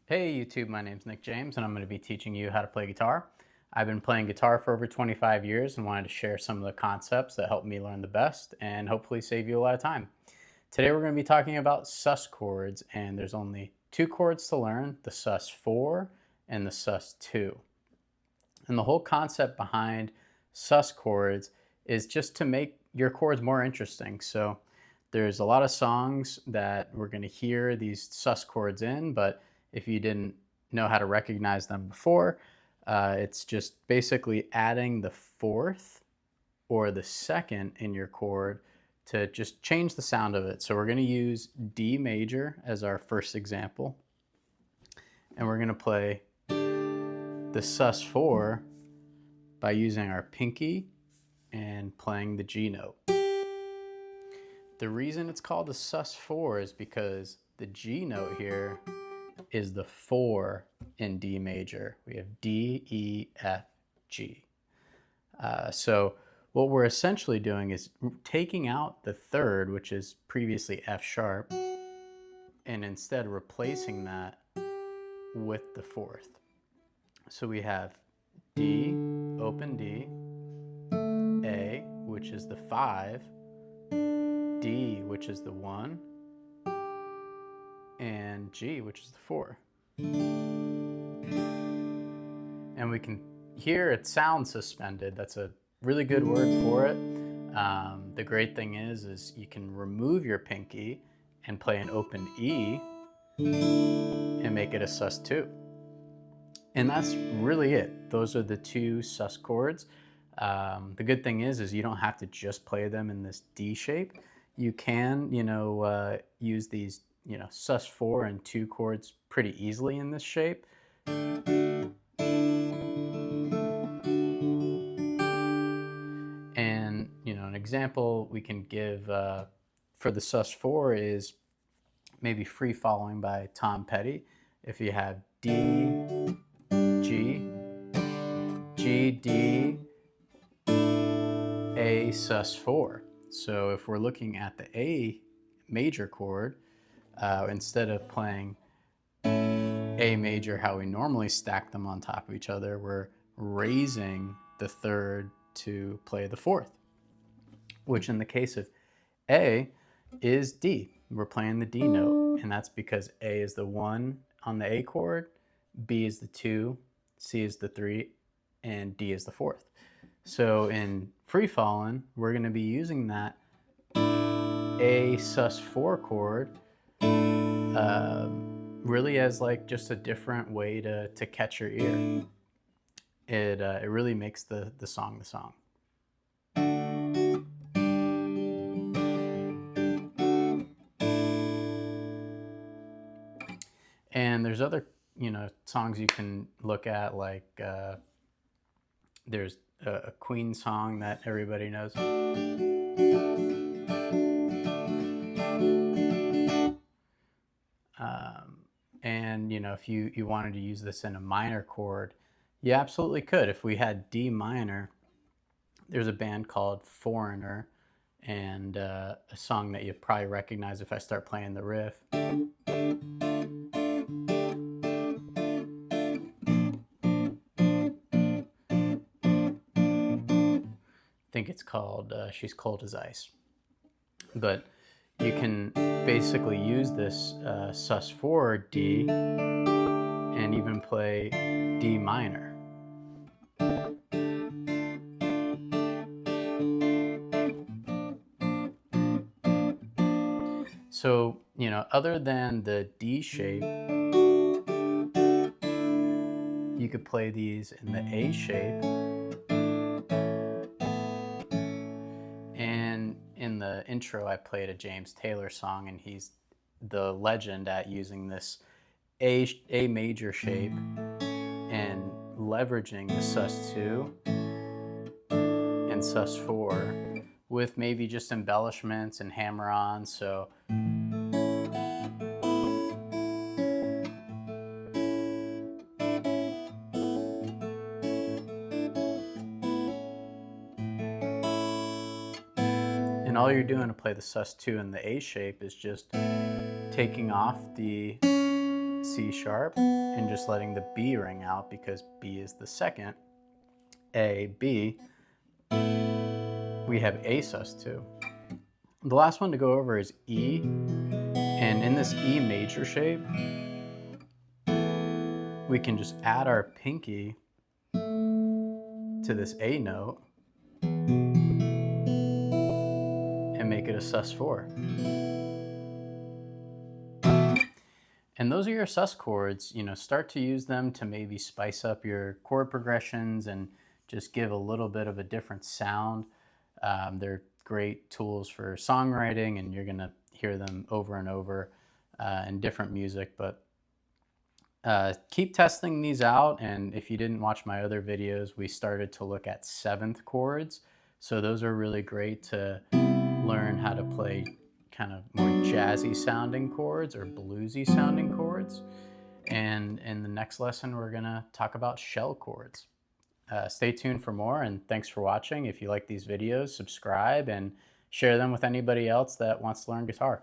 Hey YouTube, my name's Nick James and I'm going to be teaching you how to play guitar. I've been playing guitar for over 25 years and wanted to share some of the concepts that helped me learn the best and hopefully save you a lot of time. Today we're going to be talking about sus chords, and there's only two chords to learn, the sus4 and the sus2. And the whole concept behind sus chords is just to make your chords more interesting. So there's a lot of songs that we're going to hear these sus chords in, but if you didn't know how to recognize them before, it's just basically adding the fourth or the second in your chord to just change the sound of it. So we're going to use D major as our first example, and we're going to play the sus4 by using our pinky and playing the G note. The reason it's called the sus4 is because the G note here is the 4 in D major. We have D, E, F, G. So what we're essentially doing is taking out the third, which is previously F sharp, and instead replacing that with the fourth. So we have D, open D, A, which is the 5, D, which is the 1, and G, which is the 4. And we can hear it sound suspended. That's a really good word for it. The great thing is you can remove your pinky and play an open E and make it a sus2. And that's really it. Those are the two sus chords. The good thing is you don't have to just play them in this D shape. You can, use these, sus4 and 2 chords pretty easily in this shape. And, an example we can give for the sus4 is maybe Free Falling by Tom Petty. If you have D, G, G, D, A, sus4. So if we're looking at the A major chord, instead of playing A major how we normally stack them on top of each other, we're raising the third to play the fourth, which in the case of A is D. We're playing the D note, and that's because A is the 1 on the A chord, B is the 2, C is the 3, and D is the 4th. So in Free Fallin', we're going to be using that A sus4 chord really as like just a different way to catch your ear. It really makes the song the song. And there's other songs you can look at, like there's a Queen song that everybody knows. And if you wanted to use this in a minor chord, you absolutely could. If we had D minor, there's a band called Foreigner, and a song that you probably recognize if I start playing the riff. I think it's called She's Cold as Ice. But you can basically use this sus4 D and even play D minor. So, other than the D shape, you could play these in the A shape. And in the intro, I played a James Taylor song, and he's the legend at using this A major shape and leveraging the sus2 and sus4 with maybe just embellishments and hammer-ons. So and all you're doing to play the sus2 in the A shape is just taking off the C sharp, and just letting the B ring out because B is the second. A, B. We have A sus2. The last one to go over is E, and in this E major shape, we can just add our pinky to this A note and make it a sus4. And those are your sus chords. You know, start to use them to maybe spice up your chord progressions and just give a little bit of a different sound. They're great tools for songwriting, and you're gonna hear them over and over in different music, but keep testing these out. And if you didn't watch my other videos, we started to look at seventh chords. So those are really great to learn how to play kind of more jazzy sounding chords or bluesy sounding chords. And in the next lesson, we're gonna talk about shell chords. Stay tuned for more, and thanks for watching. If you like these videos, subscribe and share them with anybody else that wants to learn guitar.